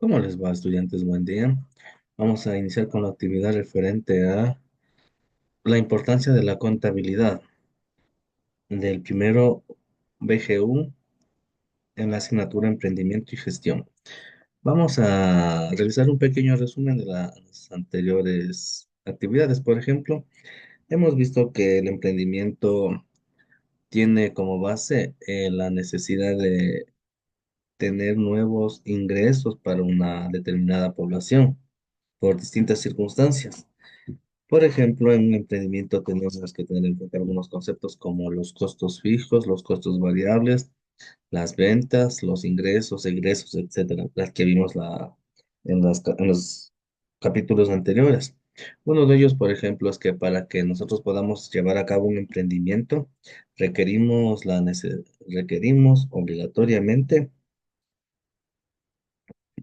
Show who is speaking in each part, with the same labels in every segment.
Speaker 1: ¿Cómo les va, estudiantes? Buen día. Vamos a iniciar con la actividad referente a la importancia de la contabilidad del primero BGU en la asignatura Emprendimiento y Gestión. Vamos a realizar un pequeño resumen de las anteriores actividades. Por ejemplo, hemos visto que el emprendimiento tiene como base la necesidad de tener nuevos ingresos para una determinada población por distintas circunstancias. Por ejemplo, en un emprendimiento tenemos que tener en cuenta algunos conceptos como los costos fijos, los costos variables, las ventas, los ingresos, egresos, etcétera, las que vimos en los capítulos anteriores. Uno de ellos, por ejemplo, es que para que nosotros podamos llevar a cabo un emprendimiento, requerimos obligatoriamente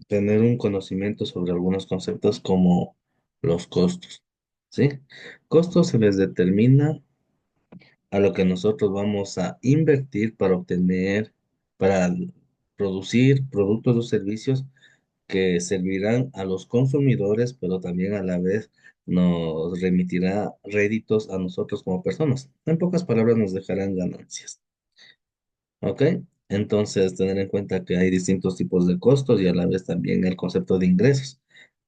Speaker 1: tener un conocimiento sobre algunos conceptos como los costos, ¿sí? Costos se les determina a lo que nosotros vamos a invertir para producir productos o servicios que servirán a los consumidores, pero también a la vez nos remitirá réditos a nosotros como personas. En pocas palabras, nos dejarán ganancias. ¿Ok? Entonces, tener en cuenta que hay distintos tipos de costos y a la vez también el concepto de ingresos.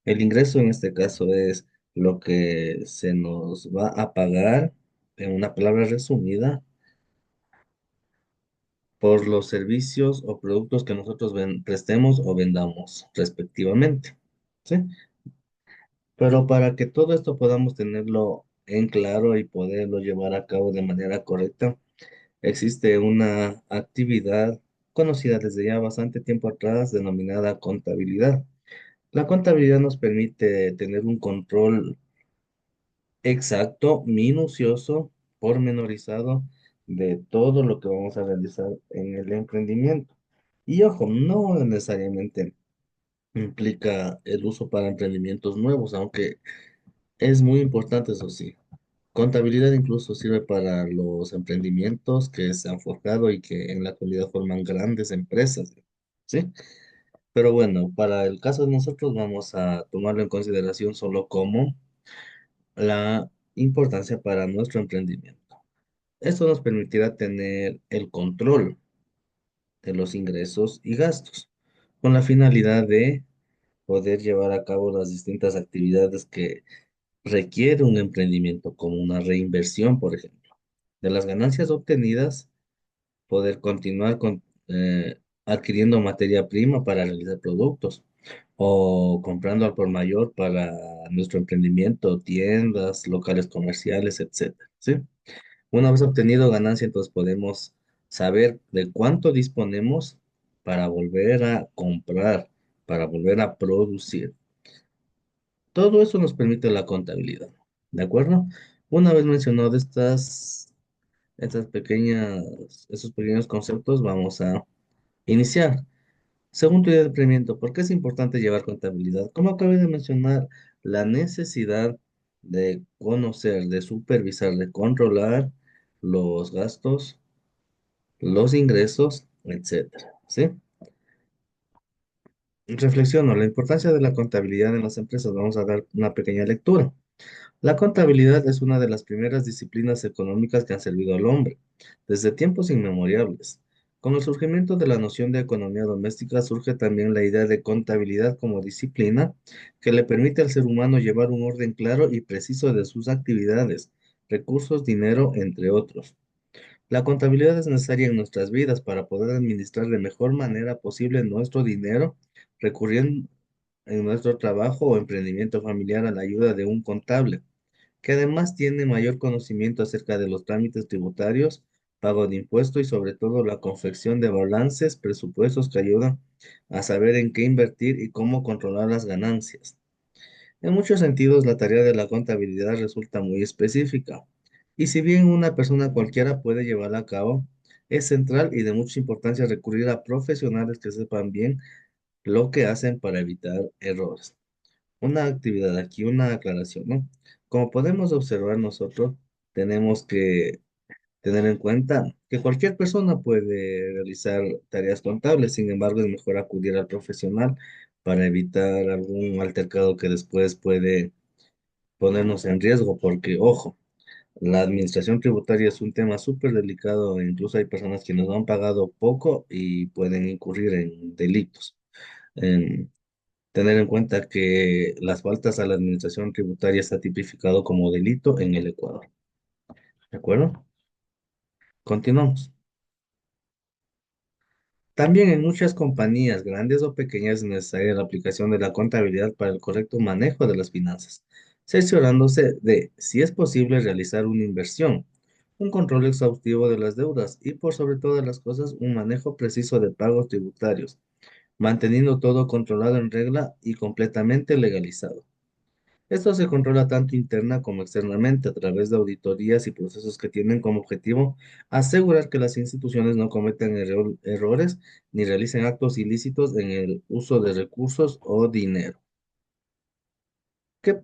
Speaker 1: El ingreso en este caso es lo que se nos va a pagar, en una palabra resumida, por los servicios o productos que nosotros prestemos o vendamos, respectivamente. ¿Sí? Pero para que todo esto podamos tenerlo en claro y poderlo llevar a cabo de manera correcta, existe una actividad conocida desde ya bastante tiempo atrás denominada contabilidad. La contabilidad nos permite tener un control exacto, minucioso, pormenorizado de todo lo que vamos a realizar en el emprendimiento. Y ojo, no necesariamente implica el uso para emprendimientos nuevos, aunque es muy importante, eso sí. Contabilidad incluso sirve para los emprendimientos que se han forjado y que en la actualidad forman grandes empresas, ¿sí? Pero bueno, para el caso de nosotros vamos a tomarlo en consideración solo como la importancia para nuestro emprendimiento. Esto nos permitirá tener el control de los ingresos y gastos, con la finalidad de poder llevar a cabo las distintas actividades que requiere un emprendimiento, como una reinversión, por ejemplo. De las ganancias obtenidas, poder continuar adquiriendo materia prima para realizar productos o comprando al por mayor para nuestro emprendimiento, tiendas, locales comerciales, etcétera, ¿sí? Una vez obtenido ganancia, entonces podemos saber de cuánto disponemos para volver a comprar, para volver a producir. Todo eso nos permite la contabilidad, ¿de acuerdo? Una vez mencionado estos pequeños conceptos, vamos a iniciar. Según tu idea de emprendimiento, ¿por qué es importante llevar contabilidad? Como acabé de mencionar, la necesidad de conocer, de supervisar, de controlar los gastos, los ingresos, etcétera, ¿sí? Reflexiono, la importancia de la contabilidad en las empresas. Vamos a dar una pequeña lectura. La contabilidad es una de las primeras disciplinas económicas que han servido al hombre, desde tiempos inmemoriales. Con el surgimiento de la noción de economía doméstica surge también la idea de contabilidad como disciplina que le permite al ser humano llevar un orden claro y preciso de sus actividades, recursos, dinero, entre otros. La contabilidad es necesaria en nuestras vidas para poder administrar de mejor manera posible nuestro dinero, recurriendo en nuestro trabajo o emprendimiento familiar a la ayuda de un contable que además tiene mayor conocimiento acerca de los trámites tributarios, pago de impuestos y sobre todo la confección de balances, presupuestos que ayudan a saber en qué invertir y cómo controlar las ganancias. En muchos sentidos, la tarea de la contabilidad resulta muy específica, y si bien una persona cualquiera puede llevarla a cabo, es central y de mucha importancia recurrir a profesionales que sepan bien lo que hacen para evitar errores. Una actividad aquí, una aclaración, ¿no? Como podemos observar nosotros, tenemos que tener en cuenta que cualquier persona puede realizar tareas contables, sin embargo, es mejor acudir al profesional para evitar algún altercado que después puede ponernos en riesgo, porque, ojo, la administración tributaria es un tema súper delicado, e incluso hay personas que nos han pagado poco y pueden incurrir en delitos. Em, Tener en cuenta que las faltas a la administración tributaria está tipificado como delito en el Ecuador. ¿De acuerdo? Continuamos. También en muchas compañías, grandes o pequeñas, es necesaria la aplicación de la contabilidad para el correcto manejo de las finanzas, cerciorándose de, si es posible, realizar una inversión, un control exhaustivo de las deudas y, por sobre todas las cosas, un manejo preciso de pagos tributarios, manteniendo todo controlado en regla y completamente legalizado. Esto se controla tanto interna como externamente a través de auditorías y procesos que tienen como objetivo asegurar que las instituciones no cometan errores ni realicen actos ilícitos en el uso de recursos o dinero. ¿Qué?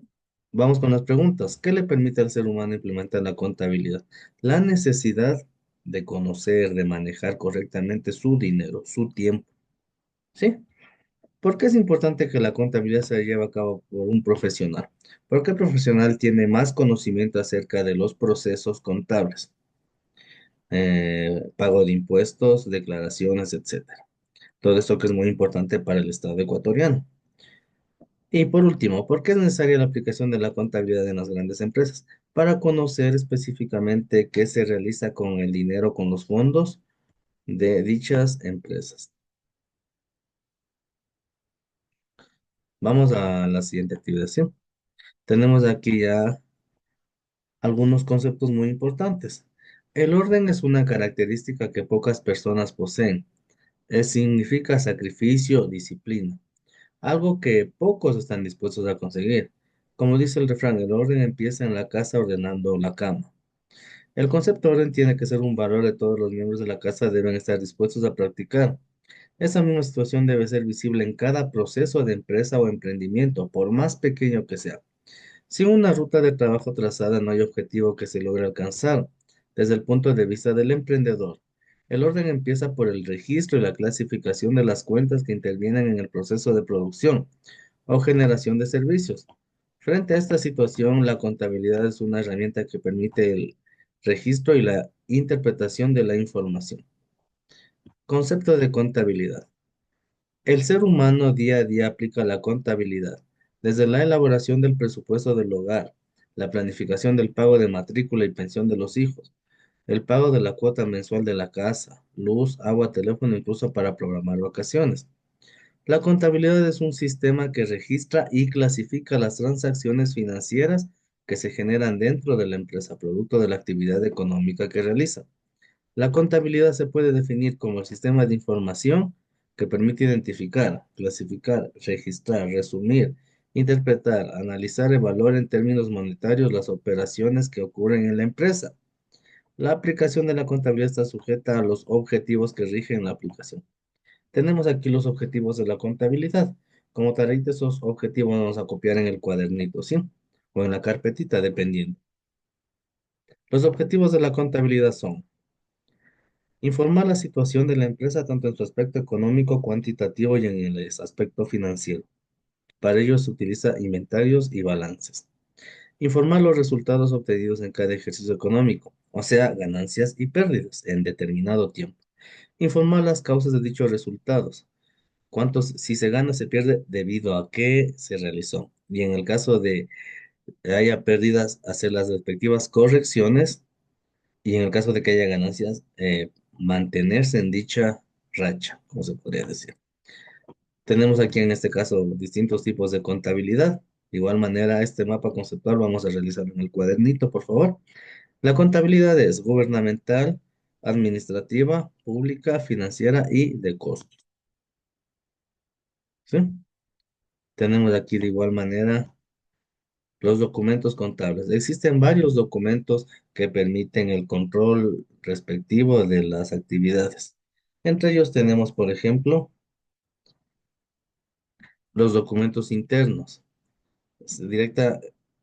Speaker 1: Vamos con las preguntas. ¿Qué le permite al ser humano implementar la contabilidad? La necesidad de conocer, de manejar correctamente su dinero, su tiempo. ¿Sí? ¿Por qué es importante que la contabilidad se lleve a cabo por un profesional? Porque el profesional tiene más conocimiento acerca de los procesos contables, pago de impuestos, declaraciones, etcétera. Todo esto que es muy importante para el Estado ecuatoriano. Y por último, ¿por qué es necesaria la aplicación de la contabilidad en las grandes empresas? Para conocer específicamente qué se realiza con el dinero, con los fondos de dichas empresas. Vamos a la siguiente actividad. ¿Sí? Tenemos aquí ya algunos conceptos muy importantes. El orden es una característica que pocas personas poseen. Significa sacrificio, disciplina, algo que pocos están dispuestos a conseguir. Como dice el refrán, el orden empieza en la casa ordenando la cama. El concepto de orden tiene que ser un valor de todos los miembros de la casa deben estar dispuestos a practicar. Esa misma situación debe ser visible en cada proceso de empresa o emprendimiento, por más pequeño que sea. Sin una ruta de trabajo trazada, no hay objetivo que se logre alcanzar. Desde el punto de vista del emprendedor, el orden empieza por el registro y la clasificación de las cuentas que intervienen en el proceso de producción o generación de servicios. Frente a esta situación, la contabilidad es una herramienta que permite el registro y la interpretación de la información. Concepto de contabilidad. El ser humano día a día aplica la contabilidad, desde la elaboración del presupuesto del hogar, la planificación del pago de matrícula y pensión de los hijos, el pago de la cuota mensual de la casa, luz, agua, teléfono, incluso para programar vacaciones. La contabilidad es un sistema que registra y clasifica las transacciones financieras que se generan dentro de la empresa, producto de la actividad económica que realiza. La contabilidad se puede definir como el sistema de información que permite identificar, clasificar, registrar, resumir, interpretar, analizar y evaluar en términos monetarios las operaciones que ocurren en la empresa. La aplicación de la contabilidad está sujeta a los objetivos que rigen la aplicación. Tenemos aquí los objetivos de la contabilidad. Como tal, esos objetivos vamos a copiar en el cuadernito, ¿sí? O en la carpetita, dependiendo. Los objetivos de la contabilidad son informar la situación de la empresa tanto en su aspecto económico, cuantitativo y en el aspecto financiero. Para ello se utiliza inventarios y balances. Informar los resultados obtenidos en cada ejercicio económico, o sea, ganancias y pérdidas en determinado tiempo. Informar las causas de dichos resultados. Cuántos, si se gana, se pierde debido a qué se realizó. Y en el caso de haya pérdidas, hacer las respectivas correcciones y en el caso de que haya ganancias, mantenerse en dicha racha, como se podría decir. Tenemos aquí en este caso distintos tipos de contabilidad. De igual manera, este mapa conceptual vamos a realizarlo en el cuadernito, por favor. La contabilidad es gubernamental, administrativa, pública, financiera y de costos. ¿Sí? Tenemos aquí de igual manera los documentos contables. Existen varios documentos que permiten el control respectivo de las actividades. Entre ellos tenemos, por ejemplo, los documentos internos,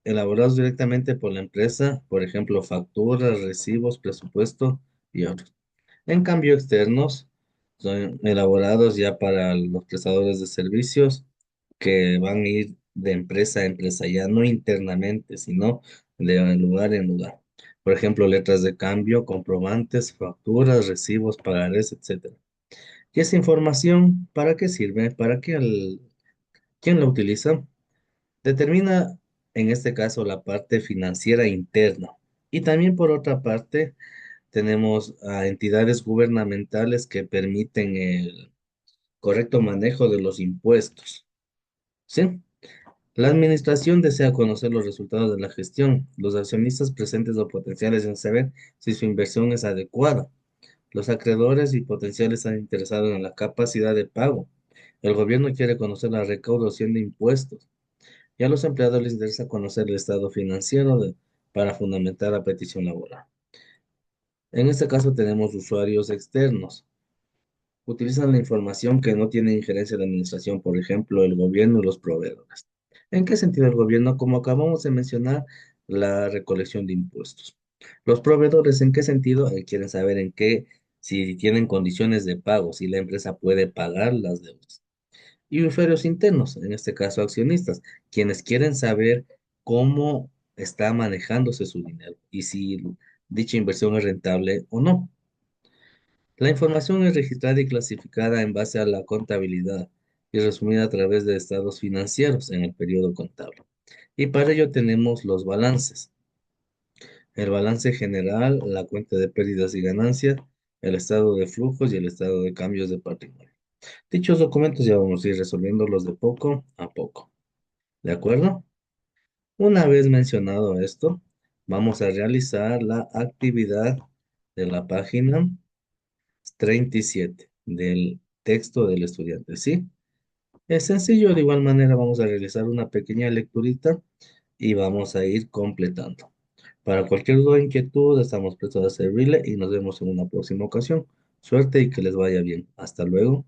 Speaker 1: elaborados directamente por la empresa, por ejemplo, facturas, recibos, presupuesto y otros. En cambio, externos son elaborados ya para los prestadores de servicios, que van a ir de empresa a empresa, ya no internamente, sino de lugar en lugar. Por ejemplo, letras de cambio, comprobantes, facturas, recibos, pagarés, etcétera. ¿Y esa información para qué sirve? ¿Para qué quién la utiliza? Determina, en este caso, la parte financiera interna. Y también, por otra parte, tenemos a entidades gubernamentales que permiten el correcto manejo de los impuestos. ¿Sí? La administración desea conocer los resultados de la gestión. Los accionistas presentes o potenciales en saber si su inversión es adecuada. Los acreedores y potenciales están interesados en la capacidad de pago. El gobierno quiere conocer la recaudación de impuestos. Y a los empleados les interesa conocer el estado financiero para fundamentar la petición laboral. En este caso tenemos usuarios externos. Utilizan la información que no tiene injerencia de administración, por ejemplo, el gobierno y los proveedores. ¿En qué sentido el gobierno? Como acabamos de mencionar, la recolección de impuestos. Los proveedores, ¿en qué sentido? Quieren saber en qué, si tienen condiciones de pago, si la empresa puede pagar las deudas. Y usuarios internos, en este caso accionistas, quienes quieren saber cómo está manejándose su dinero y si dicha inversión es rentable o no. La información es registrada y clasificada en base a la contabilidad y resumida a través de estados financieros en el periodo contable. Y para ello tenemos los balances. El balance general, la cuenta de pérdidas y ganancias, el estado de flujos y el estado de cambios de patrimonio. Dichos documentos ya vamos a ir resolviéndolos de poco a poco. ¿De acuerdo? Una vez mencionado esto, vamos a realizar la actividad de la página 37 del texto del estudiante, ¿sí? Es sencillo, de igual manera vamos a realizar una pequeña lecturita y vamos a ir completando. Para cualquier duda o inquietud, estamos prestos a servirle y nos vemos en una próxima ocasión. Suerte y que les vaya bien. Hasta luego.